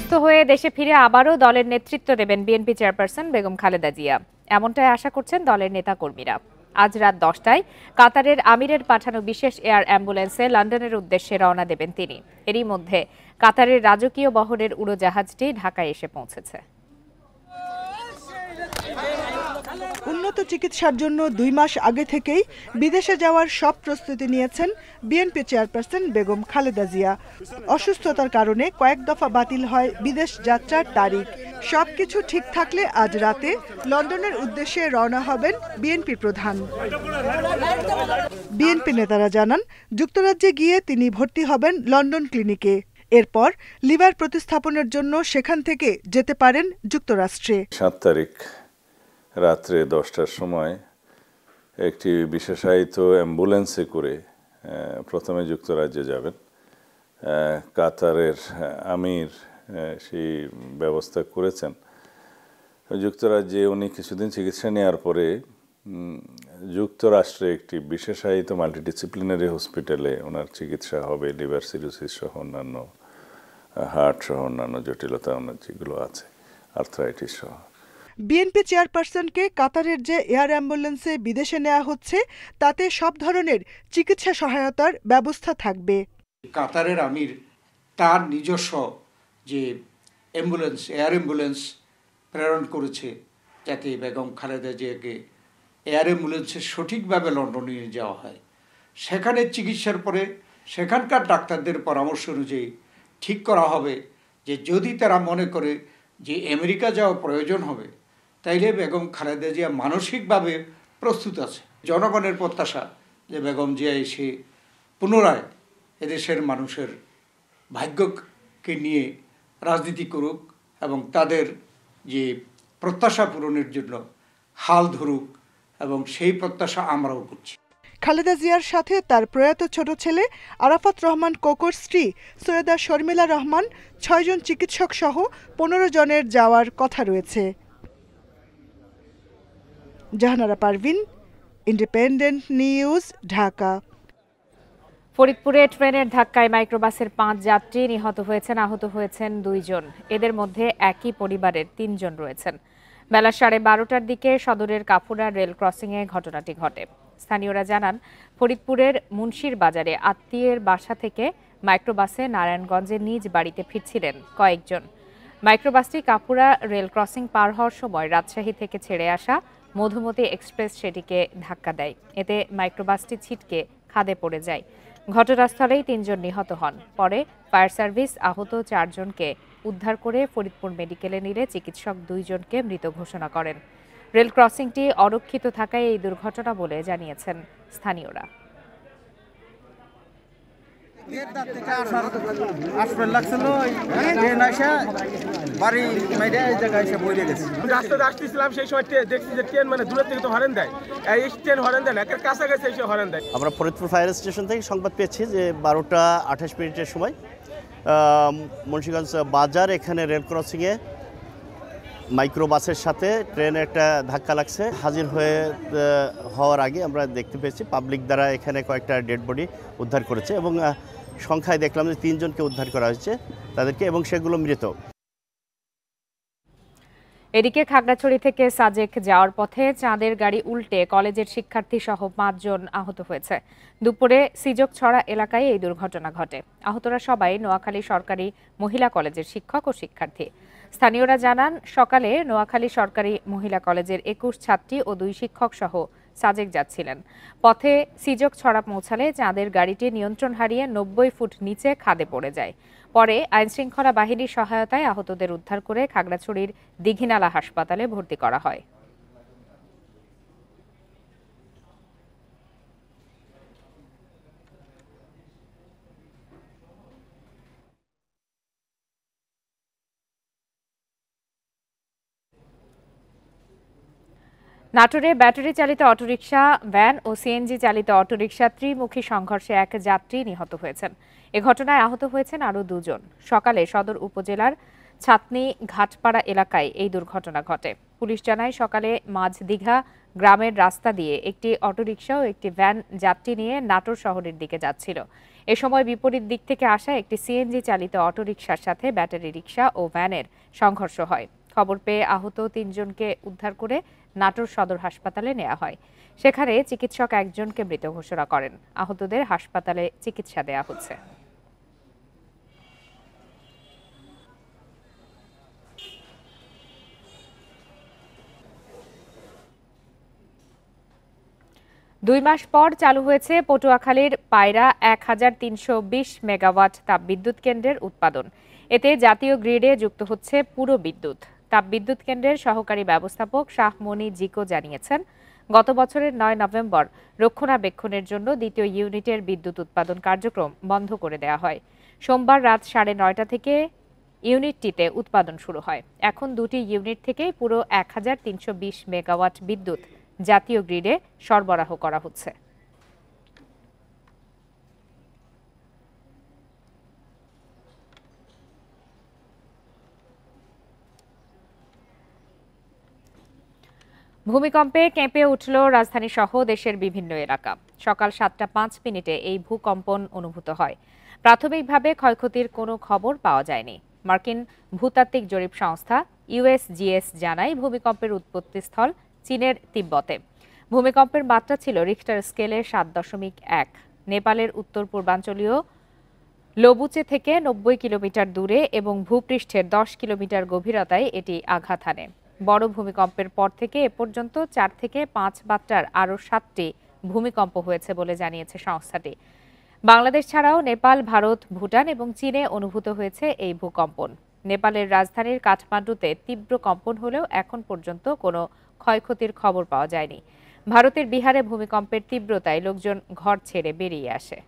সুস্থ হয়ে দেশে ফিরে আবারও দলের নেতৃত্ব দেবেন বিএনপি চেয়ারপারসন বেগম খালেদা জিয়া। এমনটাই আশা করছেন দলের নেতাকর্মীরা। আজ রাত 10টায় কাতারের আমিরের পাঠানো বিশেষ এয়ার অ্যাম্বুলেন্সে লন্ডনের উদ্দেশ্যে রওনা দেবেন তিনি। এরই মধ্যে কাতারের রাজকীয় বহরের উড়োজাহাজটি ঢাকায় এসে পৌঁছেছে। উন্নত চিকিৎসার জন্য 2 মাস আগে থেকেই বিদেশে যাওয়ার সব প্রস্তুতি নিয়েছেন বিএনপি চেয়ারপারসন বেগম খালেদা জিয়া। অসুস্থতার কারণে কয়েক দফা বাতিল হয় বিদেশ যাত্রার তারিখ। সবকিছু ঠিক থাকলে আজ রাতে লন্ডনের উদ্দেশ্যে রওনা হবেন বিএনপি প্রধান। বিএনপি নেতারা জানান, যুক্তরাজ্যে গিয়ে তিনি ভর্তি হবেন লন্ডন ক্লিনিকে। এরপর লিভার প্রতিস্থাপনের জন্য সেখান থেকে যেতে পারেন যুক্তরাষ্ট্রে। 7 তারিখ রাত্রে 10টার সময় একটি বিশেষায়িত অ্যাম্বুলেন্সে করে প্রথমে যুক্তরাজ্যে যাবেন। কাতারের আমির সেই ব্যবস্থা করেছেন। যুক্তরাজ্যে উনি কিছুদিন চিকিৎসা নেওয়ার পরে যুক্তরাষ্ট্রে একটি বিশেষায়িত মাল্টিডিসিপ্লিনারি হসপিটালে ওনার চিকিৎসা হবে। লিভার সিরোসিস সহ অন্যান্য, হার্ট সহ অন্যান্য জটিলতা ওনার যেগুলো আছে, আর্থ্রাইটিস সহ। বিএনপি চেয়ারপারসনকে কাতারের যে এয়ার অ্যাম্বুলেন্সে বিদেশে নেওয়া হচ্ছে তাতে সব ধরনের চিকিৎসা সহায়তার ব্যবস্থা থাকবে। কাতারের আমির তার নিজস্ব যে অ্যাম্বুলেন্স, এয়ার অ্যাম্বুলেন্স প্রেরণ করেছে, যাতে বেগম খালেদা জিয়াকে এয়ার অ্যাম্বুলেন্সে সঠিকভাবে লন্ডনে নিয়ে যাওয়া হয়। সেখানে চিকিৎসার পরে সেখানকার ডাক্তারদের পরামর্শ অনুযায়ী ঠিক করা হবে যে যদি তারা মনে করে যে আমেরিকা যাওয়া প্রয়োজন হবে, তাইলে বেগম খালেদা জিয়া মানসিকভাবে প্রস্তুত আছে। জনগণের প্রত্যাশা যে বেগম জিয়া এসে পুনরায় এদেশের মানুষের ভাগ্যকে নিয়ে রাজনীতি করুক এবং তাদের যে প্রত্যাশা পূরণের জন্য হাল ধরুক, এবং সেই প্রত্যাশা আমরাও করছি। খালেদা জিয়ার সাথে তার প্রয়াত ছোট ছেলে আরাফাত রহমান কোকোর স্ত্রী সৈয়দা শর্মিলা রহমান, 6 জন চিকিৎসক সহ 15 জনের যাওয়ার কথা রয়েছে। Jahanara Parvin, independent news, Dhaka. ফরিদপুরে ট্রেনের ধাক্কায় মাইক্রোবাসের 5 যাত্রী নিহত হয়েছেন, আহত হয়েছেন 2 জন। এদের মধ্যে একই পরিবারের 3 জন রয়েছেন। বেলা 12:30টার দিকে সদরের কাফুরা রেল ক্রসিংয়ে ঘটনাটি ঘটে। স্থানীয়রা জানান, ফরিদপুরের মুন্সির বাজারে আত্মীয়ের বাসা থেকে মাইক্রোবাসে নারায়ণগঞ্জের নিজ বাড়িতে ফিরছিলেন কয়েকজন। মাইক্রোবাসটি কাফুরা রেল ক্রসিং পার হওয়ার সময় রাজশাহী থেকে ছেড়ে আসা মধুমতি এক্সপ্রেস সেটিকে ধাক্কা দেয়। এতে মাইক্রোবাসটি ছিটকে খাদে পড়ে যায়। ঘটনাস্থলেই 3 জন নিহত হন। পরে ফায়ার সার্ভিস আহত 4 জনকে উদ্ধার করে ফরিদপুর মেডিকেলে নিলে চিকিৎসক 2 জনকে মৃত ঘোষণা করেন। রেল ক্রসিংটি অরক্ষিত থাকায় এই দুর্ঘটনা বলে জানিয়েছেন স্থানীয়রা। আমরা ফরিদপুর ফায়ার স্টেশন থেকে সংবাদ পেয়েছি যে 12:28 সময় মুন্সিগঞ্জ বাজার এখানে রেল ক্রসিংয়ে মাইক্রোবাসের সাথে ট্রেনের একটা ধাক্কা লাগছে। হাজির হওয়ার আগে আমরা দেখতে পেয়েছি পাবলিক দ্বারা এখানে কয়েকটা ডেড বডি উদ্ধার করেছে, এবং সংখ্যায় দেখলাম যে 3 জনকে উদ্ধার করা হয়েছে তাদেরকে, এবং সেগুলো মৃত। এদিকে খাগড়াছড়ি থেকে সাজেক যাওয়ার পথে চাঁদের গাড়ি উল্টে কলেজের শিক্ষার্থী সহ 5 জন আহত হয়েছে। দুপুরে সিজকছড়া এলাকায় এই দুর্ঘটনা ঘটে। আহতরা সবাই নোয়াখালী সরকারি মহিলা কলেজের শিক্ষক ও শিক্ষার্থী। স্থানীয়রা জানান, সকালে নোয়াখালী সরকারি মহিলা কলেজের 21 ছাত্রী ও 2 শিক্ষক সহ সাজেক যাচ্ছিলেন। পথে সিজকছড়া পৌঁছালে চাঁদের গাড়িটি নিয়ন্ত্রণ হারিয়ে 90 ফুট নিচে খাদে পড়ে যায়। পরে আইনশৃঙ্খলা বাহিনীর সহায়তায় আহতদের উদ্ধার করে খাগড়াছড়ির দীঘিনালা হাসপাতালে ভর্তি করা হয়। নাটোরে ব্যাটারি চালিত অটোরিকশা, ভ্যান ও সিএনজি চালিত অটোরিকশা ত্রিমুখী সংঘর্ষে 1 যাত্রী নিহত হয়েছেন। এ ঘটনায় আহত হয়েছেন আরও 2 জন। সকালে সদর উপজেলার ছাতনি ঘাটপাড়া এলাকায় এই দুর্ঘটনা ঘটে। পুলিশ জানায় সকালে মাঝদিঘা গ্রামের রাস্তা দিয়ে একটি অটোরিকশা ও একটি ভ্যান যাত্রী নিয়ে নাটোর শহরের দিকে যাচ্ছিল। এ সময় বিপরীত দিক থেকে আসা একটি সিএনজি চালিত অটোরিকশার সাথে ব্যাটারি রিকশা ও ভ্যানের সংঘর্ষ হয়। খবর পেয়ে আহত ৩ জনকে উদ্ধার করে নাটোর সদর হাসপাতালে নেওয়া হয়। সেখানে চিকিৎসক একজনকে মৃত ঘোষণা করেন। আহতদের হাসপাতালে চিকিৎসা দেওয়া হচ্ছে। দুই মাস পর চালু হয়েছে পটুয়াখালীর পায়রা ১,৩২০ মেগাওয়াট তাপবিদ্যুৎ কেন্দ্রের উৎপাদন। এতে জাতীয় গ্রিডে যুক্ত হচ্ছে পুরো বিদ্যুৎ। তাপবিদ্যুৎ কেন্দ্রের সহকারী ব্যবস্থাপক শাহমনি জিকো জানিয়েছেন, গত বছরের ৯ নভেম্বর রক্ষণাবেক্ষণের জন্য দ্বিতীয় ইউনিটের বিদ্যুৎ উৎপাদন কার্যক্রম বন্ধ করে দেওয়া হয়। সোমবার রাত ৯:৩০ থেকে ইউনিটটিতে উৎপাদন শুরু হয়। এখন দুটি ইউনিট থেকেই পুরো ১,৩২০ মেগাওয়াট বিদ্যুৎ জাতীয় গ্রিডে সরবরাহ করা হচ্ছে। ভূমিকম্পে কেঁপে উঠল রাজধানী সহ দেশের বিভিন্ন এলাকা। সকাল ৭টা ৫ এই ভূকম্পন অনুভূত হয়। প্রাথমিকভাবে ক্ষয়ক্ষতির কোনো খবর পাওয়া যায়নি। মার্কিন ভূতাত্ত্বিক জরিপ সংস্থা ইউএসজিএস জানায়, ভূমিকম্পের উৎপত্তিস্থল চীনের তিব্বতে। ভূমিকম্পের মাত্রা ছিল রিখটার স্কেলে ৭.১। নেপালের উত্তর পূর্বাঞ্চলীয় লোবুচে থেকে ৯০ কিলোমিটার দূরে এবং ভূপৃষ্ঠের ১০ কিলোমিটার গভীরতায় এটি আঘাত হানে। বড় ভূমিকম্পের পর থেকে এ পর্যন্ত ৪ থেকে ৫ মাত্রার আরও ৭টি ভূমিকম্প হয়েছে বলে জানিয়েছে সংস্থাটি। বাংলাদেশ ছাড়াও নেপাল, ভারত, ভুটান এবং চীনে অনুভূত হয়েছে এই ভূকম্পন। নেপালের রাজধানীর কাঠমান্ডুতে তীব্র কম্পন হলেও এখন পর্যন্ত কোনো ক্ষয়ক্ষতির খবর পাওয়া যায়নি। ভারতের বিহারে ভূমিকম্পের তীব্রতায় লোকজন ঘর ছেড়ে বেরিয়ে আসে।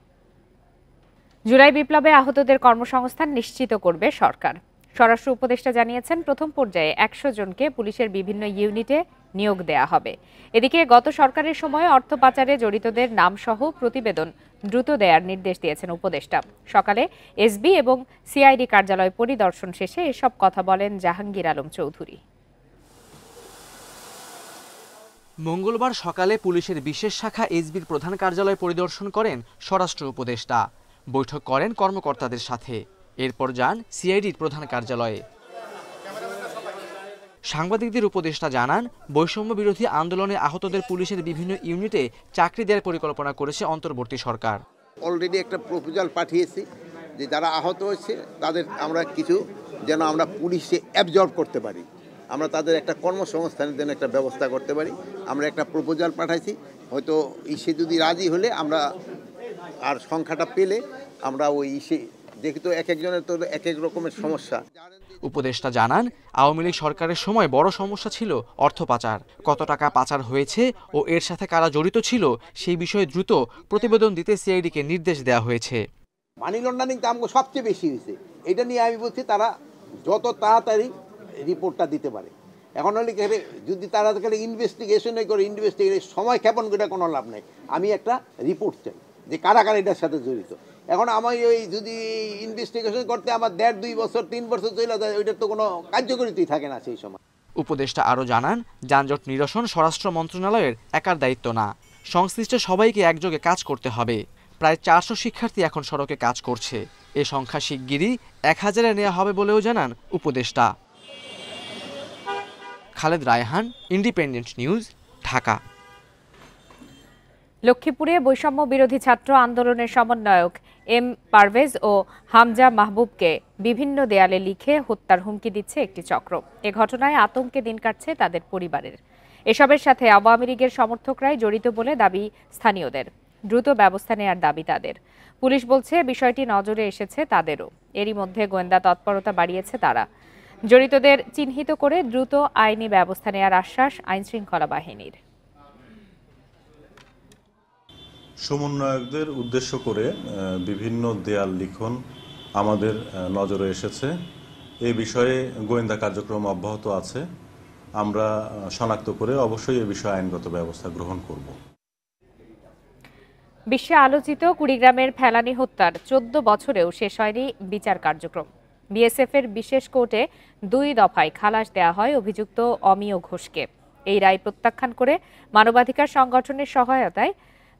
জুলাই বিপ্লবে আহতদের কর্মসংস্থান নিশ্চিত করবে সরকার। স্বরাষ্ট্র উপদেষ্টা জানিয়েছেন, প্রথম পর্যায়ে ১০০ জনকে পুলিশের বিভিন্ন ইউনিটে নিয়োগ দেয়া হবে। এদিকে গত সরকারের সময় অর্থ পাচারে জড়িতদের নামসহ প্রতিবেদন দ্রুত দেয়ার নির্দেশ দিয়েছেন উপদেষ্টা। সকালে এসবি এবং সিআইডি কার্যালয় পরিদর্শন শেষে এসব কথা বলেন জাহাঙ্গীর আলম চৌধুরী। মঙ্গলবার সকালে পুলিশের বিশেষ শাখা এসবির প্রধান কার্যালয় পরিদর্শন করেন স্বরাষ্ট্র উপদেষ্টা। বৈঠক করেন কর্মকর্তাদের সাথে। এরপর যান সিআইডির প্রধান কার্যালয়ে। সাংবাদিকদের উপদেষ্টা জানান, বৈষম্য বিরোধী আন্দোলনে আহতদের পুলিশের বিভিন্ন ইউনিটে চাকরি দেওয়ার পরিকল্পনা করেছে অন্তর্বর্তী সরকার। অলরেডি একটা প্রপোজাল পাঠিয়েছি যে যারা আহত হয়েছে তাদের আমরা কিছু যেন আমরা পুলিশে অ্যাবজর্ব করতে পারি, আমরা তাদের একটা কর্মসংস্থানের জন্য একটা ব্যবস্থা করতে পারি। আমরা একটা প্রপোজাল পাঠাইছি, হয়তো ইসে যদি রাজি হলে আমরা আর সংখ্যাটা পেলে আমরা ওই ইসে, যেহেতু এক একজনের তো এক এক রকমের সমস্যা। উপদেষ্টা জানান, আওয়ামী লীগ সরকারের সময় বড় সমস্যা ছিল অর্থ পাচার। কত টাকা পাচার হয়েছে ও এর সাথে কারা জড়িত ছিল সেই বিষয়ে দ্রুত প্রতিবেদন দিতে সিআইডিকে নির্দেশ দেওয়া হয়েছে। মানি লন্ডারিং তো আমাকে সবচেয়ে বেশি হয়েছে, এটা নিয়ে আমি বলছি তারা যত তাড়াতাড়ি রিপোর্টটা দিতে পারে। এখন হলে যদি তারা ইনভেস্টিগেশনই করে, ইনভেস্টিগেশন সময় ক্ষেপণ করে কোনো লাভ নেই। আমি একটা রিপোর্ট চাই যে কারা কারা এটার সাথে জড়িত। এখন আমি ওই যদি ইনভেস্টিগেশন করতে আমার 1.5-2 বছর 3 বছর চলে যায়, ওইটার তো কোনো কার্যকরিতাই থাকে না সেই সময়। উপদেষ্টা আরও জানান, যানজট নিরসন স্বরাষ্ট্র মন্ত্রণালয়ের একার দায়িত্ব না, সংশ্লিষ্ট সবাইকে একযোগে কাজ করতে হবে। প্রায় 400 শিক্ষার্থী এখন সড়কে কাজ করছে। এ সংখ্যা শিগগিরই 1000-এ নেওয়া হবে বলেও জানান উপদেষ্টা। Khaled Raihan, independent news, Dhaka. লক্ষ্মীপুরে বৈষম্য বিরোধী ছাত্র আন্দোলনের সমন্বয়ক এম পারভেজ ও হামজা মাহবুবকে বিভিন্ন দেয়ালে লিখে হত্যার হুমকি দিচ্ছে একটি চক্র। এ ঘটনায় আতঙ্কে দিন কাটছে তাদের পরিবারের। এসবের সাথে আওয়ামী লীগের সমর্থকরাই জড়িত বলে দাবি স্থানীয়দের। দ্রুত ব্যবস্থা নেওয়ার দাবি তাদের। পুলিশ বলছে বিষয়টি নজরে এসেছে তাদেরও। এরই মধ্যে গোয়েন্দা তৎপরতা বাড়িয়েছে তারা। জড়িতদের চিহ্নিত করে দ্রুত আইনি ব্যবস্থা নেওয়ার আশ্বাস আইনশৃঙ্খলা বাহিনীর। সমন্বয়কদের উদ্দেশ্য করে বিভিন্ন দেয়াল লিখন আমাদের নজরে এসেছে। এই বিষয়ে গোয়েন্দা কার্যক্রম অব্যাহত আছে। আমরা শনাক্ত করে অবশ্যই এ বিষয়ে আইনগত ব্যবস্থা গ্রহণ করব। বিশ্বে আলোচিত কুড়িগ্রামের ফেলানী হত্যার 14 বছরেও শেষ হয়নি বিচার কার্যক্রম। বিএসএফের বিশেষ কোর্টে 2 দফায় খালাস দেওয়া হয় অভিযুক্ত অমিয় ঘোষকে। এই রায় প্রত্যাখ্যান করে মানবাধিকার সংগঠনের সহায়তায়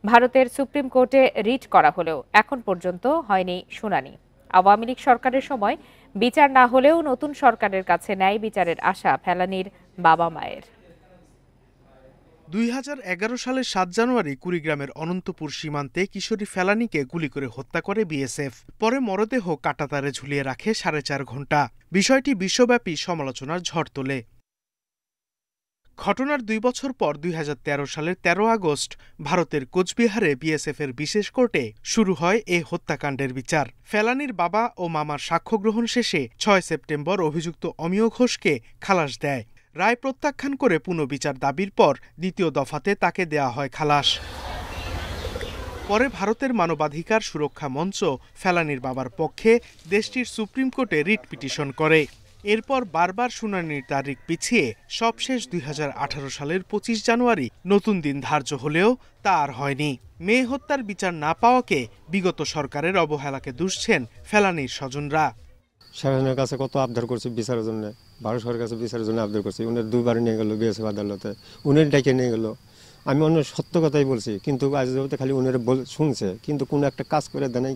ভারতের সুপ্রিম কোর্টে রিট করা হলেও এখন পর্যন্ত হয়নি শুনানি। আওয়ামী লীগ সরকারের সময় বিচার না হলেও নতুন সরকারের কাছে ন্যায় বিচারের আশা ফেলানীর বাবা মায়ের। 2011 সালের 7 জানুয়ারি কুড়িগ্রামের অনন্তপুর সীমান্তে কিশোরী ফেলানীকে গুলি করে হত্যা করে বিএসএফ। পরে মরদেহ কাঁটাতারে ঝুলিয়ে রাখে 4.5 ঘণ্টা। বিষয়টি বিশ্বব্যাপী সমালোচনার ঝড় তোলে। ঘটনার 2 বছর পর 2013 সালের 13 আগস্ট ভারতের কোচবিহারে বিএসএফের বিশেষ কোর্টে শুরু হয় এ হত্যাকাণ্ডের বিচার। ফেলানীর বাবা ও মামার সাক্ষ্য গ্রহণ শেষে 6 সেপ্টেম্বর অভিযুক্ত অমিয় ঘোষকে খালাস দেয়। রায় প্রত্যাখ্যান করে পুনর্বিচার দাবির পর দ্বিতীয় দফাতে তাকে দেয়া হয় খালাস। পরে ভারতের মানবাধিকার সুরক্ষা মঞ্চ ফেলানীর বাবার পক্ষে দেশটির সুপ্রিম কোর্টে রিট পিটিশন করে। এরপর বারবার শুনানির তারিখ পিছিয়ে সবশেষ 2018 সালের 25 জানুয়ারি নতুন দিন ধার্য হলেও তা আর হয়নি। মেয়ে হত্যার বিচার না পাওয়াকে বিগত সরকারের অবহেলাকে দুষছেন ফেলানীর স্বজনরা। শাহজাহানের কাছে কত আবদার করছে বিচারের জন্য, ভারত সরকারের কাছে বিচারের জন্য আবদার করছে। উনি 2 বার নিয়ে গেল বিএসএফ আদালতে, উনি ডেকে নিয়ে গেল। আমি অন্য সত্য কথাই বলছি, কিন্তু আজ খালি উনারে শুনছে, কিন্তু কোনো একটা কাজ করে দেয় নাই,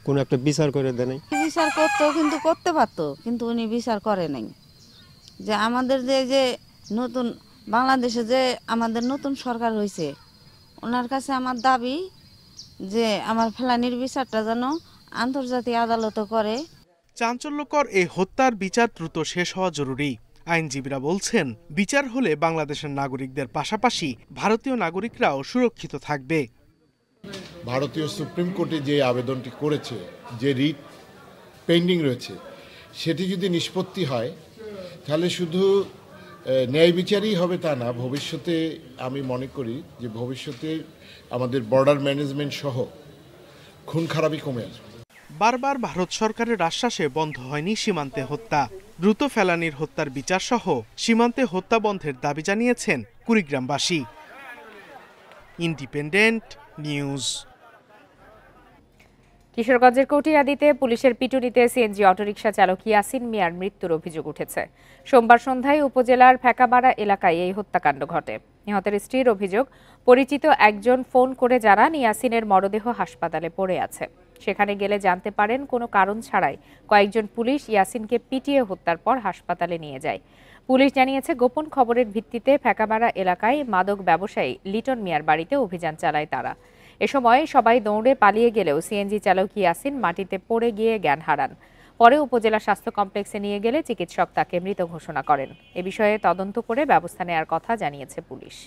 কোনো একটা বিচার করে দেয় নাই। বিচার করতো, কিন্তু করতে পারতো, কিন্তু উনি বিচার করে নাই। যে আমাদের যে নতুন বাংলাদেশে যে আমাদের নতুন সরকার হয়েছে, ওনার কাছে আমার দাবি যে আমার ফেলানীর বিচারটা যেন আন্তর্জাতিক আদালত করে। চাঞ্চল্যকর এই হত্যার বিচার দ্রুত শেষ হওয়া জরুরি। আইনজীবীরা বলছেন, বিচার হলে বাংলাদেশের নাগরিকদের পাশাপাশি ভারতীয় নাগরিকরাও সুরক্ষিত থাকবে। ভারতীয় সুপ্রিম কোর্টে যে আবেদনটি করেছে, যে রিট পেন্ডিং রয়েছে, সেটি যদি নিষ্পত্তি হয় তাহলে শুধু ন্যায় বিচারই হবে তা না, ভবিষ্যতে আমি মনে করি যে ভবিষ্যতে আমাদের বর্ডার ম্যানেজমেন্ট সহ খুন খারাপই কমে আসবে। বারবার ভারত সরকারের আশ্বাসে বন্ধ হয়নি সীমান্তে হত্যা। দ্রুত ফেলানীর হত্যার বিচার সহ সীমান্তে হত্যা বন্ধের দাবি জানিয়েছেন কুড়িগ্রামবাসী। Independent news. কিশোরগঞ্জের কটিয়াদীতে পুলিশের পিটুনিতে সিএনজি অটোরিকশা চালক ইয়াসিন মিয়ার মৃত্যুর অভিযোগ উঠেছে। সোমবার সন্ধ্যায় উপজেলার ফেকাবাড়া এলাকায় এই হত্যাকাণ্ড ঘটে। নিহতের স্ত্রীর অভিযোগ, পরিচিত একজন ফোন করে জানান ইয়াসিনের মরদেহ হাসপাতালে পড়ে আছে। সেখানে গেলে জানতে পারেন কোনো কারণ ছাড়াই কয়েকজন পুলিশ ইয়াসিনকে পিটিয়ে হত্যার পর হাসপাতালে নিয়ে যায়। পুলিশ জানিয়েছে, গোপন খবরের ভিত্তিতে ফেকাবাড়া এলাকায় মাদক ব্যবসায়ী লিটন মিয়ার বাড়িতে অভিযান চালায় তারা। এ সময় সবাই দৌড়ে পালিয়ে গেলেও সিএনজি চালক ইয়াসিন মাটিতে পড়ে গিয়ে জ্ঞান হারান। পরে উপজেলা স্বাস্থ্য কমপ্লেক্সে নিয়ে গেলে চিকিৎসক তাকে মৃত ঘোষণা করেন। এ বিষয়ে তদন্ত করে ব্যবস্থা নেওয়ার কথা জানিয়েছে পুলিশ।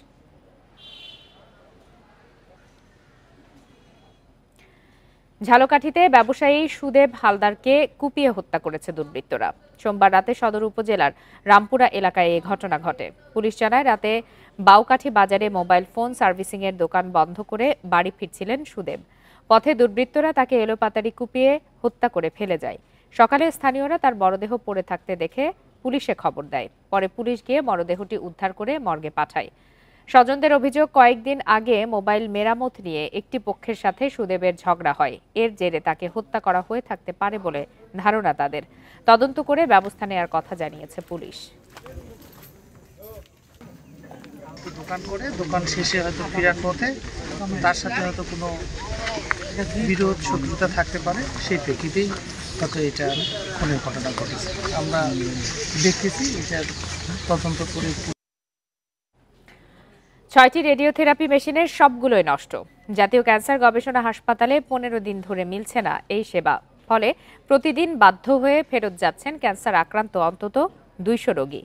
ঝালকাঠিতে ব্যবসায়ী সুদেব হালদারকে কুপিয়ে হত্যা করেছে দুর্বৃত্তরা। সোমবার রাতে সদর উপজেলার রামপুরা এলাকায় এই ঘটনা ঘটে। পুলিশ জানায়, রাতে বাউকাঠি বাজারে মোবাইল ফোন সার্ভিসিং এর দোকান বন্ধ করে বাড়ি ফিরছিলেন সুদেব। পথে দুর্বৃত্তরা তাকে এলোপাতাড়ি কুপিয়ে হত্যা করে ফেলে যায়। সকালে স্থানীয়রা তার মরদেহ পড়ে থাকতে দেখে পুলিশে খবর দেয়। পরে পুলিশ গিয়ে মরদেহটি উদ্ধার করে মর্গে পাঠায়। স্বজনদের অভিযোগ, কয়েকদিন আগে মোবাইল মেরামত নিয়ে একটি পক্ষের সাথে সুদেবের ঝগড়া হয়। এর জেরে তাকে হত্যা করা হয়ে থাকতে পারে বলে ধারণা তাদের। তদন্ত করে ব্যবস্থা নেওয়ার কথা জানিয়েছে পুলিশ। দোকান করে দোকান শেষে হয়তো ফেরার পথে তার সাথে হয়তো কোনো বিরোধ শত্রুতা থাকতে পারে, সেই প্রেক্ষিতেই হয়তো এটা খুনের ঘটনা ঘটেছে। আমরা দেখতেছি এটার তদন্ত করে। 6টি রেডিওথেরাপি মেশিনের সবগুলোই নষ্ট। জাতীয় ক্যান্সার গবেষণা হাসপাতালে 15 দিন ধরে মিলছে না এই সেবা। ফলে প্রতিদিন বাধ্য হয়ে ফেরত যাচ্ছেন ক্যান্সার আক্রান্ত অন্তত 200 রোগী।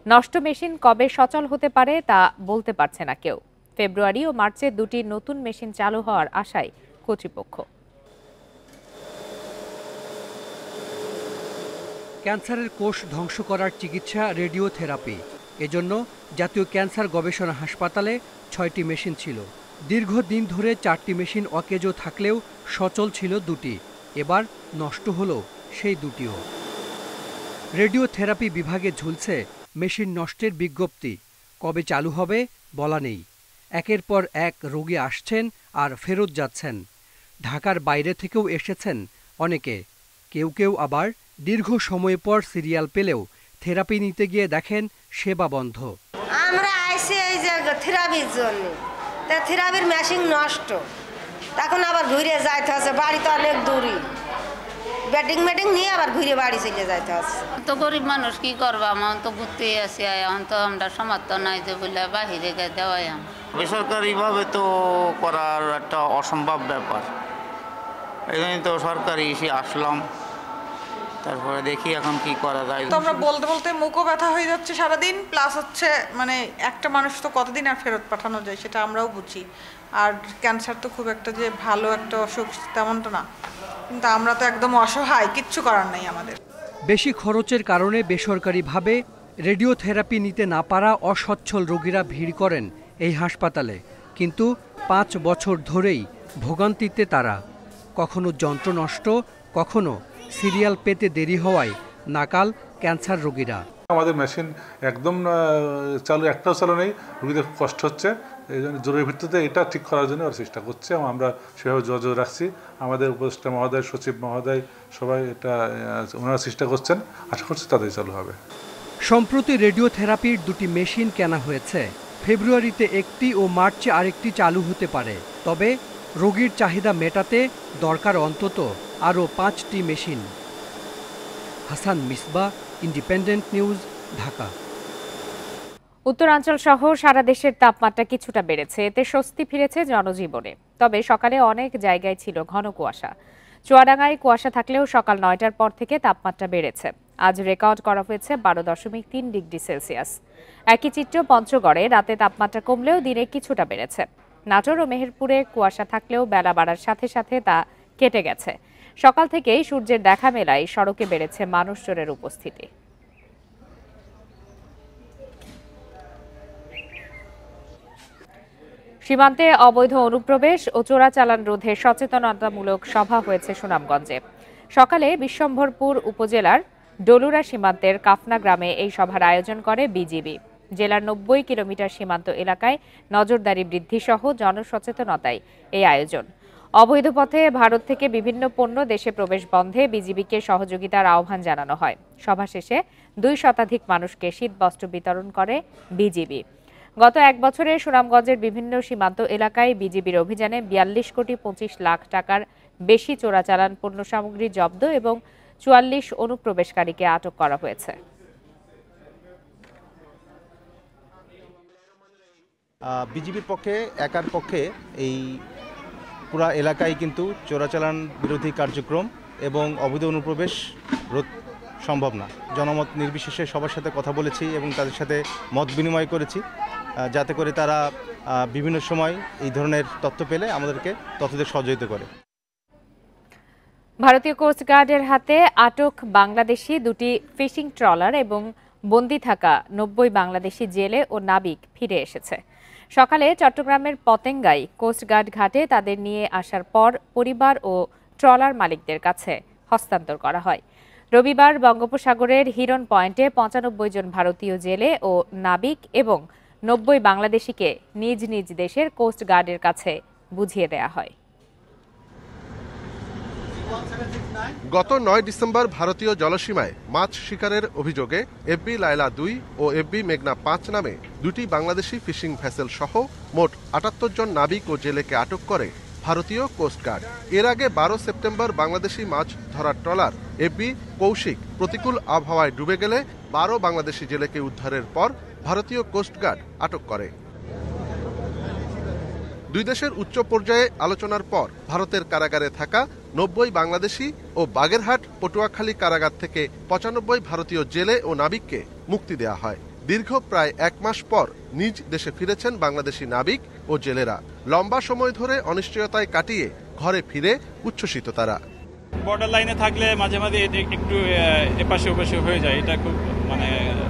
নষ্ট মেশিন কবে সচল হতে পারে তা বলতে পারছে না কেউ। ফেব্রুয়ারি ও মার্চে 2টি নতুন মেশিন চালু হওয়ার আশায় কর্তৃপক্ষ। ক্যান্সারের কোষ ধ্বংস করার চিকিৎসা রেডিওথেরাপি। এজন্য জাতীয় ক্যান্সার গবেষণা হাসপাতালে 6টি মেশিন ছিল। দীর্ঘদিন ধরে 4টি মেশিন অকেজো থাকলেও সচল ছিল 2টি। এবার নষ্ট হলো সেই 2টিও। রেডিওথেরাপি বিভাগে ঝুলছে মেশিন নষ্টের বিজ্ঞপ্তি। কবে চালু হবে বলা নেই। একের পর এক রোগী আসছেন আর ফেরত যাচ্ছেন। ঢাকার বাইরে থেকেও এসেছেন অনেকে, কেউ কেউ আবার দীর্ঘ সময় পর সিরিয়াল পেলেও থেরাপি নিতে গিয়ে দেখেন সেবা বন্ধ। আমরা আইসি এই যে থেরাপির জন্য, তা থেরাপির মেশিন নষ্ট, তখন আবার ঘুরে যাইতে হচ্ছে, বাড়ি তো অনেক দূরই, ব্যাটিং নিয়ে আবার ঘুরে বাড়ি চলে যাইতে হচ্ছে। তো গরিব মানুষ কি করবো, আমার তো ঘুরতে আসি, এখন তো আমরা সমর্থ নাই যে বলে বাহিরে গিয়ে দেওয়াই। বেসরকারিভাবে তো করার একটা অসম্ভব ব্যাপার, এই জন্য তো সরকারি এসে আসলাম, তারপরে দেখি এখন কি করা যায়। তো আমরা বলতে বলতে মুখও ব্যথা হয়ে যাচ্ছে সারাদিন, প্লাস হচ্ছে মানে একটা মানুষ তো কতদিন আর ফেরত পাঠানো যায় সেটা আমরাও বুঝি। আর ক্যান্সার তো খুব একটা যে ভালো একটা অসুখ তেমনটা না, কিন্তু আমরা তো একদম অসহায়, কিচ্ছু করার নাই আমাদের। বেশি খরচের কারণে বেসরকারিভাবে রেডিওথেরাপি নিতে না পারা অসচ্ছল রোগীরা ভিড় করেন এই হাসপাতালে, কিন্তু 5 বছর ধরেই ভোগান্তিতে তারা। কখনো যন্ত্র নষ্ট, কখনো সিরিয়াল পেতে দেরি হওয়ায় নাকাল ক্যান্সার রোগীরা। আমাদের মেশিন একদম চালু, একটাও চালু নেই, রোগীদের খুব কষ্ট হচ্ছে। এই জন্য জরুরি ভিত্তিতে এটা ঠিক করার জন্য ওরা চেষ্টা করছে এবং আমরা সেভাবে যোগাযোগ রাখছি। আমাদের উপদেষ্টা মহোদয়, সচিব মহোদয় সবাই এটা ওনারা চেষ্টা করছেন, আশা করছি তাদের চালু হবে। সম্প্রতি রেডিওথেরাপির 2টি মেশিন কেনা হয়েছে। ফেব্রুয়ারিতে একটি ও মার্চে আরেকটি চালু হতে পারে। তবে রোগীর চাহিদা মেটাতে দরকার অন্তত আরও 5টি machine. Hasan Misbah, independent news, Dhaka. উত্তরাঞ্চল সহ সারা দেশের তাপমাত্রা কিছুটা বেড়েছে, এতে স্বস্তি ফিরেছে জনজীবনে। তবে সকালে অনেক জায়গায় ছিল ঘন কুয়াশা। চুয়াডাঙ্গায় কুয়াশা থাকলেও সকাল 9টার পর থেকে তাপমাত্রা বেড়েছে। আজ রেকর্ড করা হয়েছে 12.3 ডিগ্রি সেলসিয়াস। একই চিত্র পঞ্চগড়ে, রাতে তাপমাত্রা কমলেও দিনে কিছুটা বেড়েছে। নাটোর ও মেহেরপুরে কুয়াশা থাকলেও বেলা বাড়ার সাথে সাথে তা কেটে গেছে। সকাল থেকেই সূর্যের দেখা মেলায় সড়কে বেড়েছে মানুষজনের উপস্থিতি। সীমান্তে অবৈধ অনুপ্রবেশ ও চোরাচালান রোধে সচেতনতামূলক সভা হয়েছে সুনামগঞ্জে। সকালে বিশ্বম্ভরপুর উপজেলার ডলুরা সীমান্তের কাফনা গ্রামে এই সভার আয়োজন করে বিজিবি। জেলার 90 কিলোমিটার সীমান্ত এলাকায় নজরদারি বৃদ্ধি সহ জনসচেতনতায় এই আয়োজন। অবৈধ পথে ভারত থেকে বিভিন্ন পণ্য দেশে প্রবেশ বন্ধে বিজিবিকে সহযোগিতার আহ্বান জানানো হয়। সভা শেষে 2 শতাধিক মানুষকে শীতবস্ত্র বিতরণ করে বিজিবি। গত 1 বছরে সুনামগঞ্জের বিভিন্ন সীমান্ত এলাকায় বিজিবির অভিযানে 42 কোটি 25 লাখ টাকার বেশি চোরাচালান পণ্য সামগ্রী জব্দ এবং 44 অনুপ্রবেশকারীকে আটক করা হয়েছে। বিজিবির পক্ষে একার পক্ষে এই পুরা এলাকায় কিন্তু চোরাচালান বিরোধী কার্যক্রম এবং অবৈধ অনুপ্রবেশ রোধ সম্ভব না। জনমত নির্বিশেষে সবার সাথে কথা বলেছি এবং তাদের সাথে মত বিনিময় করেছি, যাতে করে তারা বিভিন্ন সময় এই ধরনের তথ্য পেলে আমাদেরকে তথ্যদের সহযোগিতা করে। ভারতীয় কোস্টগার্ডের হাতে আটক বাংলাদেশি 2টি ফিশিং ট্রলার এবং বন্দী থাকা 90 বাংলাদেশি জেলে ও নাবিক ফিরে এসেছে। সকালে চট্টগ্রামের পতেঙ্গায় কোস্টগার্ড ঘাটে তাদের নিয়ে আসার পর পরিবার ও ট্রলার মালিকদের কাছে হস্তান্তর করা হয়। রবিবার বঙ্গোপসাগরের হিরন পয়েন্টে 95 জন ভারতীয় জেলে ও নাবিক এবং 90 বাংলাদেশিকে নিজ নিজ দেশের কোস্টগার্ডের কাছে বুঝিয়ে দেয়া হয়। গত 9 ডিসেম্বর ভারতীয় জলসীমায় মাছ শিকারের অভিযোগে এফবি লায়লা 2 ও এফবি মেঘনা 5 নামে 2টি বাংলাদেশি ফিশিং ভেসেল সহ মোট 78 জন নাবিক ও জেলেকে আটক করে ভারতীয় কোস্টগার্ড। এর আগে 12 সেপ্টেম্বর বাংলাদেশি মাছ ধরার ট্রলার এফবি কৌশিক প্রতিকূল আবহাওয়ায় ডুবে গেলে 12 বাংলাদেশি জেলেকে উদ্ধারের পর ভারতীয় কোস্টগার্ড আটক করে। 2 দেশের উচ্চ পর্যায়ে আলোচনার পর ভারতের কারাগারে থাকা 90 বাংলাদেশি ও বাগেরহাট পটুয়াখালী কারাগার থেকে 95 ভারতীয় জেলে ও নাবিককে মুক্তি দেয়া হয়। দীর্ঘ প্রায় 1 মাস পর নিজ দেশে ফিরেছেন বাংলাদেশি নাবিক ও জেলেরা। লম্বা সময় ধরে অনিশ্চয়তায় কাটিয়ে ঘরে ফিরে উচ্ছ্বসিত তারা। বর্ডার লাইনে থাকলে মাঝে মাঝে একটু এপাশে ওপাশে হয়ে যায়, এটা খুব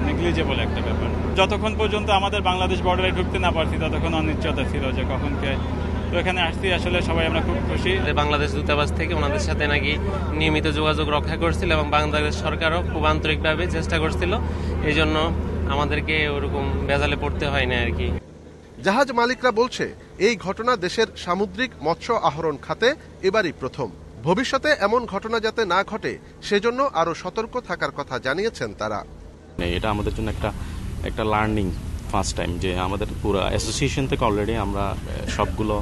নেগলিজেবল একটা ব্যাপার। যতক্ষণ পর্যন্ত আমাদের বাংলাদেশ বর্ডারে ঢুকতে না পারছি ততক্ষণ অনিশ্চয়তা ছিল যে কখন কে। তো এখানে আসছি আসলে সবাই আমরা খুব খুশি। বাংলাদেশ দূতাবাস থেকে ওনাদের সাথে নাকি নিয়মিত যোগাযোগ রক্ষা করছিল এবং বাংলাদেশ সরকারও খুব আন্তরিকভাবে চেষ্টা করছিল, এই জন্য আমাদেরকে ওরকম বেজালে পড়তে হয় না আর কি। জাহাজ মালিকরা বলছে এই ঘটনা দেশের সামুদ্রিক মৎস্য আহরণ খাতে এবারই প্রথম। ভবিষ্যতে এমন ঘটনা যাতে না ঘটে সেজন্য আরও সতর্ক থাকার কথা জানিয়েছেন তারা। এটা আমাদের জন্য একটা লার্নিং ফার্স্ট টাইম যে আমাদের পুরো অ্যাসোসিয়েশন থেকে অলরেডি আমরা সবগুলো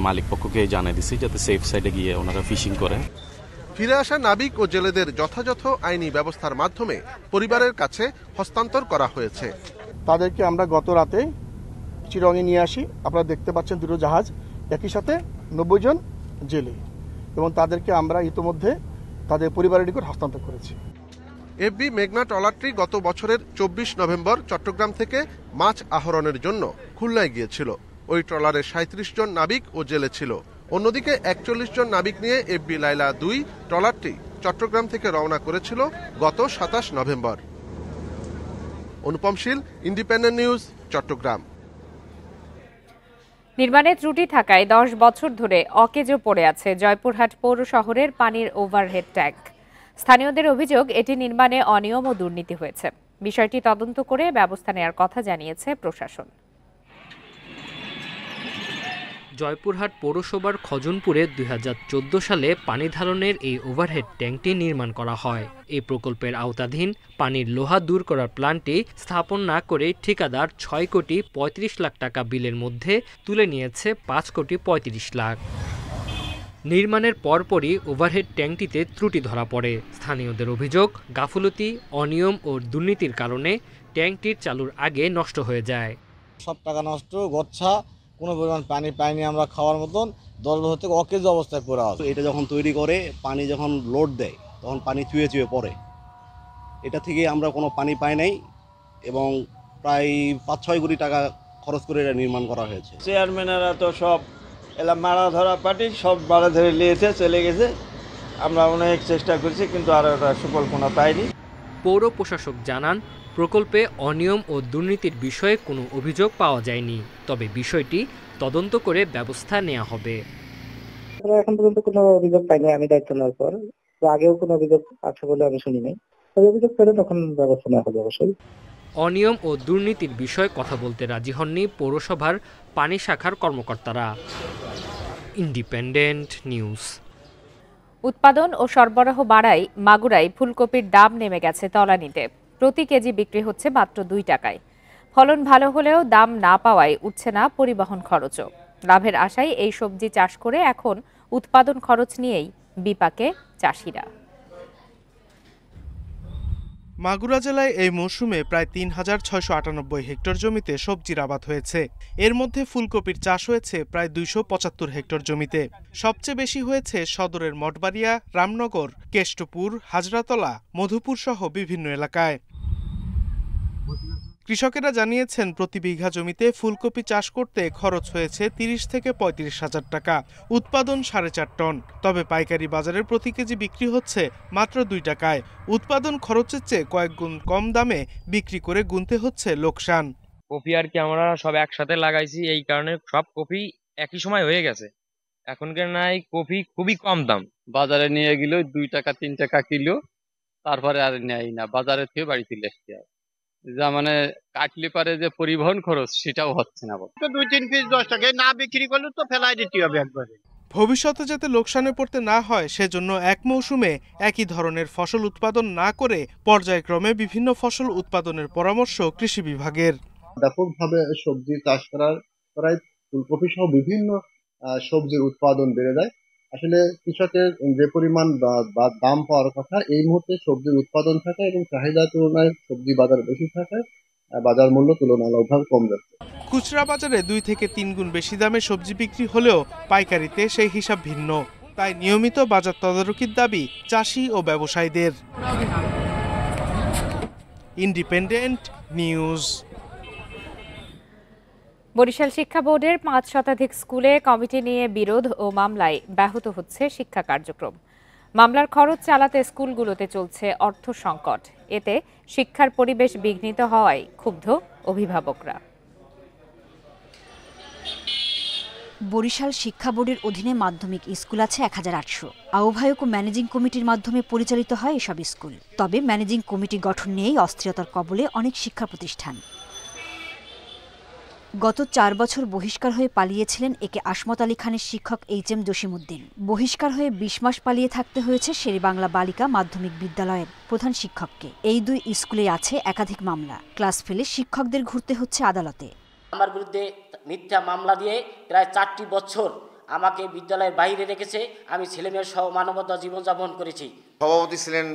মালিক পক্ষকে জানিয়ে দিছি যাতে সেফ সাইডে গিয়ে ওনারা ফিশিং করেন। ফিরে আসা নাবিক ও জেলেদের যথাযথ আইনি ব্যবস্থার মাধ্যমে পরিবারের কাছে হস্তান্তর করা হয়েছে। তাদেরকে আমরা গত রাতে চিরঙে নিয়ে আসি। আপনারা দেখতে পাচ্ছেন দুটো জাহাজ, একই সাথে 90 জন জেলে, এবং তাদেরকে আমরা ইতোমধ্যে তাদের পরিবারের নিকট হস্তান্তর করেছি। এফবি মেঘনা ট্রলারটি গত বছরের 24 নভেম্বর চট্টগ্রাম থেকে মাছ আহরণের জন্য খুলনায় গিয়েছিল। ওই ট্রলারে 37 জন নাবিক ও জেলে ছিল। অন্যদিকে 41 জন নাবিক নিয়ে এফবি লায়লা 2 ট্রলারটি চট্টগ্রাম থেকে রওনা করেছিল গত 27 নভেম্বর। অনুপম শীল, ইন্ডিপেন্ডেন্ট নিউজ, চট্টগ্রাম। নির্মাণে ত্রুটি থাকায় 10 বছর ধরে অকেজো পড়ে আছে জয়পুরহাট পৌর শহরের পানির ওভারহেড ট্যাঙ্ক। স্থানীয়দের অভিযোগ, এটি নির্মাণে অনিয়ম ও দুর্নীতি হয়েছে। বিষয়টি তদন্ত করে ব্যবস্থা নেওয়ার কথা জানিয়েছে প্রশাসন। জয়পুরহাট পৌরসভার খজনপুরে 2014 সালে পানি ধারণের এই ওভারহেড ট্যাঙ্কটি নির্মাণ করা হয়। এই প্রকল্পের আওতাধীন পানির লোহা দূর করার প্ল্যান্টটি স্থাপন না করে ঠিকাদার 6 কোটি 35 লাখ টাকা বিলের মধ্যে তুলে নিয়েছে 5 কোটি 35 লাখ। নির্মাণের পরপরই ওভারহেড ট্যাঙ্কটিতে ত্রুটি ধরা পড়ে। স্থানীয়দের অভিযোগ, গাফলতি, অনিয়ম ও দুর্নীতির কারণে ট্যাঙ্কটির চালুর আগে নষ্ট হয়ে যায়। সব টাকা নষ্ট, গচ্ছা, কোনো পরিমাণ পানি পাইনি আমরা খাওয়ার মতন। 10 বছর থেকে অকেজ অবস্থায় পড়ে আছে। এটা যখন তৈরি করে পানি যখন লোড দেয় তখন পানি চুয়ে চুয়ে পড়ে। এটা থেকে আমরা কোনো পানি পাই নাই এবং প্রায় 5-6 কোটি টাকা খরচ করে এটা নির্মাণ করা হয়েছে। চেয়ারম্যানেরা তো সব এলা মারা ধরা পার্টি সব মারা ধরে নিয়েছে, চলে গেছে। আমরা অনেক চেষ্টা করছি কিন্তু আর একটা সুফল কোনো পাইনি। পৌর প্রশাসক জানান, প্রকল্পে অনিয়ম ও দুর্নীতির বিষয়ে কোনো অভিযোগ পাওয়া যায়নি, তবে বিষয়টি তদন্ত করে ব্যবস্থা নেওয়া হবে। এখন পর্যন্ত কোনো অভিযোগ পাইনি আমি দায়িত্ব নেওয়ার পর। আগেও কোনো অভিযোগ আছে বলে আমি শুনি নাই। তবে অভিযোগ পেলে তখন ব্যবস্থা নেওয়া হবে অবশ্যই। অনিয়ম ও দুর্নীতির বিষয়ে কথা বলতে রাজি হননি পৌরসভার পানি শাখার কর্মকর্তারা। Independent news. উৎপাদন ও সরবরাহ বাড়ায় মাগুরায় ফুলকপির দাম নেমে গেছে তলানিতে। প্রতি কেজি বিক্রি হচ্ছে মাত্র 2 টাকায়। ফলন ভালো হলেও দাম না পাওয়ায় উঠছে না পরিবহন খরচও। লাভের আশায় এই সবজি চাষ করে এখন উৎপাদন খরচ নিয়েই বিপাকে চাষিরা। মাগুরা জেলায় এই মৌসুমে প্রায় 3698 হেক্টর জমিতে সবজির আবাদ হয়েছে। এর মধ্যে ফুলকপির চাষ হয়েছে প্রায় 275 হেক্টর জমিতে। সবচেয়ে বেশি হয়েছে সদরের মঠবাড়িয়া, রামনগর, কেষ্টপুর, হাজরাতলা, মধুপুর সহ বিভিন্ন এলাকায়। কৃষকেরা জানিয়েছেন, প্রতি বিঘা জমিতে ফুলকপি চাষ করতে খরচ হয়েছে 30 থেকে 35 হাজার টাকা, উৎপাদন 4.5 টন। তবে পাইকারি বাজারে প্রতি কেজি বিক্রি হচ্ছে মাত্র 2 টাকায়। উৎপাদন খরচের চেয়ে কয়েক গুণ কম দামে বিক্রি করে গুনতে হচ্ছে লোকসান। কপি আর কি আমরা সব একসাথে লাগাইছি, এই কারণে সব কপি একই সময় হয়ে গেছে। এখনকার নাই কপি খুবই কম দাম, বাজারে নিয়ে গেল 2 টাকা 3 টাকা কিলো, তারপরে আর নেয় না, বাজারে থেকে বাড়ি চলে আসতে হয়। যা মানে কাটলে পারে যে পরিবহন খরচ সেটাও হচ্ছে না। 2-3 পিস 10 টাকায় না বিক্রি করলে তো ফেলাই দিতে হবে একবারে। ভবিষ্যতে যাতে লোকসানে পড়তে না হয় সেজন্য এক মৌসুমে একই ধরনের ফসল উৎপাদন না করে পর্যায়ক্রমে বিভিন্ন ফসল উৎপাদনের পরামর্শ কৃষি বিভাগের। ব্যাপকভাবে সবজি চাষ করার ফুলকপি সহ বিভিন্ন সবজির উৎপাদন বেড়ে যায়। আসলে কৃষকের যে পরিমাণ দাম পাওয়ার কথা এই মুহূর্তে সবজির উৎপাদন থাকে এবং চাহিদার তুলনায় সবজি বাজার বেশি থাকে, বাজার মূল্য তুলনামূলকভাবে কম যাচ্ছে। খুচরা বাজারে 2 থেকে 3 গুণ বেশি দামে সবজি বিক্রি হলেও পাইকারিতে সেই হিসাব ভিন্ন। তাই নিয়মিত বাজার তদারকির দাবি চাষি ও ব্যবসায়ীদের। Independent news. বরিশাল শিক্ষা বোর্ডের 5 শতাধিক স্কুলে কমিটি নিয়ে বিরোধ ও মামলায় ব্যাহত হচ্ছে শিক্ষা কার্যক্রম। মামলার খরচ চালাতে স্কুলগুলোতে চলছে অর্থ সংকট। এতে শিক্ষার পরিবেশ বিঘ্নিত হওয়ায় ক্ষুব্ধ অভিভাবকরা। বরিশাল শিক্ষা বোর্ডের অধীনে মাধ্যমিক স্কুল আছে 1800। আহ্বায়ক ও ম্যানেজিং কমিটির মাধ্যমে পরিচালিত হয় এসব স্কুল। তবে ম্যানেজিং কমিটি গঠন নিয়েই অস্থিরতার কবলে অনেক শিক্ষা প্রতিষ্ঠান। গত 4 বছর বহিষ্কার হয়ে পালিয়েছিলেন একে আসমত আলী খানের শিক্ষক HM জসিমউদ্দিন। বহিষ্কার হয়ে 20 মাস পালিয়ে থাকতে হয়েছে শেরেবাংলা বালিকা মাধ্যমিক বিদ্যালয়ের প্রধান শিক্ষককে। এই 2 স্কুলে আছে একাধিক মামলা। ক্লাস ফেলে শিক্ষকদের ঘুরতে হচ্ছে আদালতে। আমার বিরুদ্ধে মিথ্যা মামলা দিয়ে প্রায় 4টি বছর আমাকে বিদ্যালয়ের বাইরে রেখেছে। আমি ছেলেমেয়ের সহ মানবতা জীবনযাপন করেছি। সভাপতি ছিলেন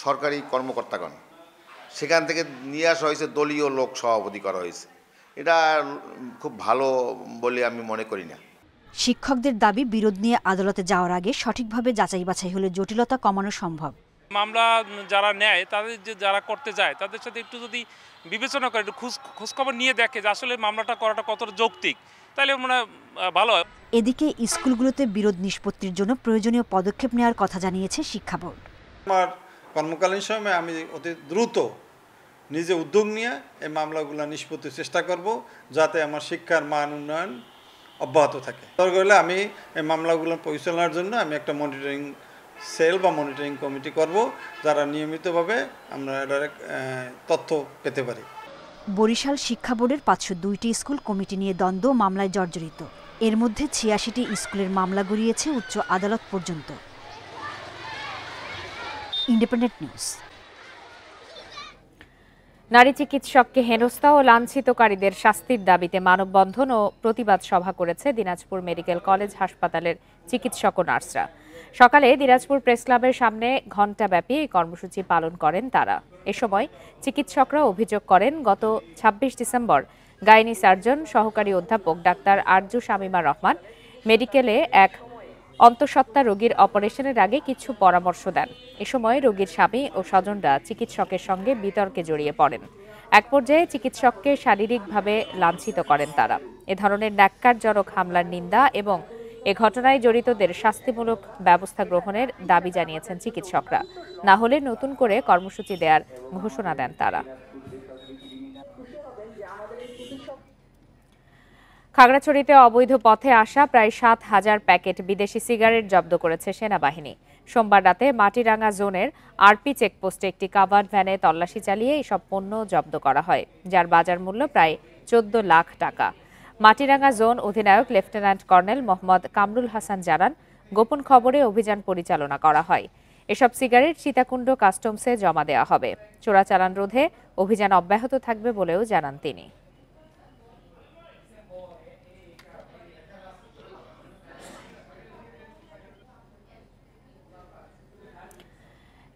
সরকারি কর্মকর্তাগণ, সেখান থেকে নিয়ে আসা হয়েছে দলীয় লোক সভাপতি করা হয়েছে। এটা খুব ভালো বলে আমি মনে করি না। শিক্ষকদের দাবি বিরোধ নিয়ে আদালতে যাওয়ার আগে সঠিকভাবে যাচাই বাছাই হলে জটিলতা কমানো সম্ভব। মামলা যারা নেয় তাদের যারা করতে যায় তাদের সাথে একটু যদি বিবেচনা করে, একটু খোঁজখবর নিয়ে দেখে যে আসলে মামলাটা করাটা কতটা যৌক্তিক, তাহলে মনে ভালো হয়। এদিকে স্কুলগুলোতে বিরোধ নিষ্পত্তির জন্য প্রয়োজনীয় পদক্ষেপ নেওয়ার কথা জানিয়েছে শিক্ষা বোর্ড। আমার কর্মকালীন সময়ে আমি অতি দ্রুত নিজে উদ্যোগ নিয়ে এই মামলাগুলো নিষ্পত্তির চেষ্টা করব, যাতে আমার শিক্ষার মান উন্নয়ন অব্যাহত থাকে। দরকার হলে আমি এই মামলাগুলো পরিচালনার জন্য আমি একটা মনিটরিং সেল বা মনিটরিং কমিটি করব, যারা নিয়মিতভাবে আমরা এটার তথ্য পেতে পারি। বরিশাল শিক্ষা বোর্ডের 502টি স্কুল কমিটি নিয়ে দ্বন্দ্ব মামলায় জর্জরিত। এর মধ্যে 86টি স্কুলের মামলা গড়িয়েছে উচ্চ আদালত পর্যন্ত। Independent news. নারী চিকিৎসককে হেনস্থা ও লাঞ্ছিতকারীদের শাস্তির দাবিতে মানববন্ধন ও প্রতিবাদ সভা করেছে দিনাজপুর মেডিকেল কলেজ হাসপাতালের চিকিৎসক ও নার্সরা। সকালে দিনাজপুর প্রেস ক্লাবের সামনে ঘণ্টাব্যাপী এই কর্মসূচি পালন করেন তারা। এ সময় চিকিৎসকরা অভিযোগ করেন, গত 26 ডিসেম্বর গাইনি সার্জন সহকারী অধ্যাপক ডাক্তার আরজু শামীমা রহমান মেডিকেলে এক অন্তঃসত্ত্বা রোগীর অপারেশনের আগে কিছু পরামর্শ দেন। এ সময় রোগীর স্বামী ও স্বজনরা চিকিৎসকের সঙ্গে বিতর্কে জড়িয়ে পড়েন। এক পর্যায়ে চিকিৎসককে শারীরিকভাবে লাঞ্ছিত করেন তারা। এ ধরনের ন্যাক্কারজনক হামলার নিন্দা এবং এ ঘটনায় জড়িতদের শাস্তিমূলক ব্যবস্থা গ্রহণের দাবি জানিয়েছেন চিকিৎসকরা। না হলে নতুন করে কর্মসূচি দেওয়ার ঘোষণা দেন তারা। খাগড়াছড়িতে অবৈধ পথে আসা প্রায় 7,000 প্যাকেট বিদেশি সিগারেট জব্দ করেছে সেনাবাহিনী। সোমবার রাতে মাটিরাঙ্গা জোনের আরপি চেকপোস্টে একটি কাভার্ড ভ্যানে তল্লাশি চালিয়ে এসব পণ্য জব্দ করা হয়, যার বাজার মূল্য প্রায় 14 লাখ টাকা। মাটিরাঙ্গা জোন অধিনায়ক লেফটেন্যান্ট কর্নেল মোহাম্মদ কামরুল হাসান জানান, গোপন খবরে অভিযান পরিচালনা করা হয়। এসব সিগারেট সীতাকুণ্ড কাস্টমসে জমা দেওয়া হবে। চোরাচালান রোধে অভিযান অব্যাহত থাকবে বলেও জানান তিনি।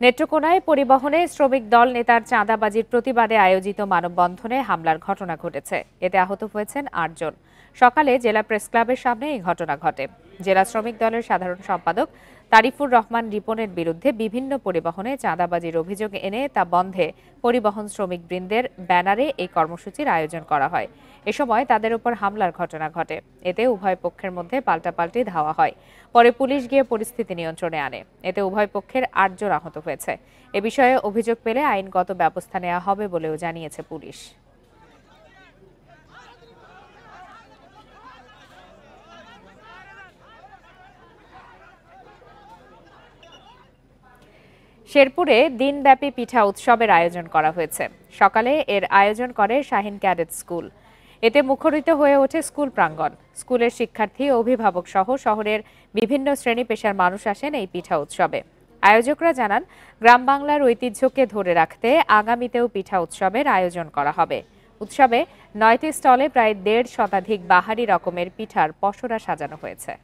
নেত্রকোনায় পরিবহনে শ্রমিক দল নেতার চাঁদাবাজির প্রতিবাদে আয়োজিত মানববন্ধনে হামলার ঘটনা ঘটেছে। এতে আহত হয়েছেন 8 জন। সকালে জেলা প্রেস ক্লাবের সামনে এই ঘটনা ঘটে। জেলা শ্রমিক দলের সাধারণ সম্পাদক তারিফুর রহমান রিপনের বিরুদ্ধে বিভিন্ন পরিবহনে চাঁদাবাজির অভিযোগ এনে তা বন্ধে পরিবহন শ্রমিক বৃন্দের ব্যানারে এই কর্মসূচির আয়োজন করা হয়। এ সময় তাদের উপর হামলার ঘটনা ঘটে। এতে উভয় পক্ষের মধ্যে পাল্টাপাল্টি ধাওয়া হয়। পরে পুলিশ গিয়ে পরিস্থিতি নিয়ন্ত্রণে আনে। এতে উভয় পক্ষের 8 জন আহত হয়েছে। এ বিষয়ে অভিযোগ পেলে আইনগত ব্যবস্থা নেওয়া হবে বলেও জানিয়েছে পুলিশ। শেরপুরে দিনব্যাপী পিঠা উৎসবের আয়োজন করা হয়েছে। সকালে এর আয়োজন করে শাহিন ক্যাডেট স্কুল। এতে মুখরিত হয়ে ওঠে স্কুল প্রাঙ্গণ। স্কুলের শিক্ষার্থী ও অভিভাবক সহ শহরের বিভিন্ন শ্রেণী পেশার মানুষ আসেন এই পিঠা উৎসবে। আয়োজকরা জানান, গ্রাম বাংলার ঐতিহ্যকে ধরে রাখতে আগামীতেও পিঠা উৎসবের আয়োজন করা হবে। উৎসবে 9টি স্টলে প্রায় 1.5 শতাধিক বাহারি রকমের পিঠার পসরা সাজানো হয়েছে।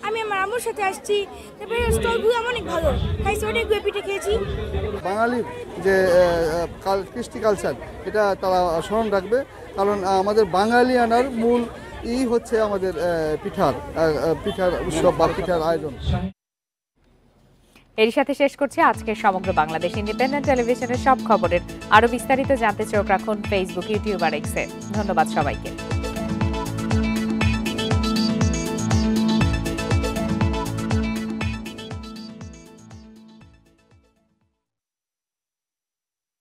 আমি আমার আম্মুর সাথে আসছি, তারপরে স্টলগুলো অনেক ভালো খাইছি, অনেকগুলো পিঠে খেয়েছি। বাঙালির যে কৃষ্টি কালচার, এটা তারা স্মরণ রাখবে, কারণ আমাদের বাঙালিয়ানার মূল হচ্ছে আমাদের পিঠার উৎসব বা পিঠার আয়োজন। এর সাথে শেষ করছি আজকের সমগ্র বাংলাদেশ ইন্ডিপেন্ডেন্ট টেলিভিশনের সব খবরের আরো বিস্তারিত জানতে চোখ রাখুন ফেসবুক, ইউটিউব আর এক্সে। ধন্যবাদ সবাইকে।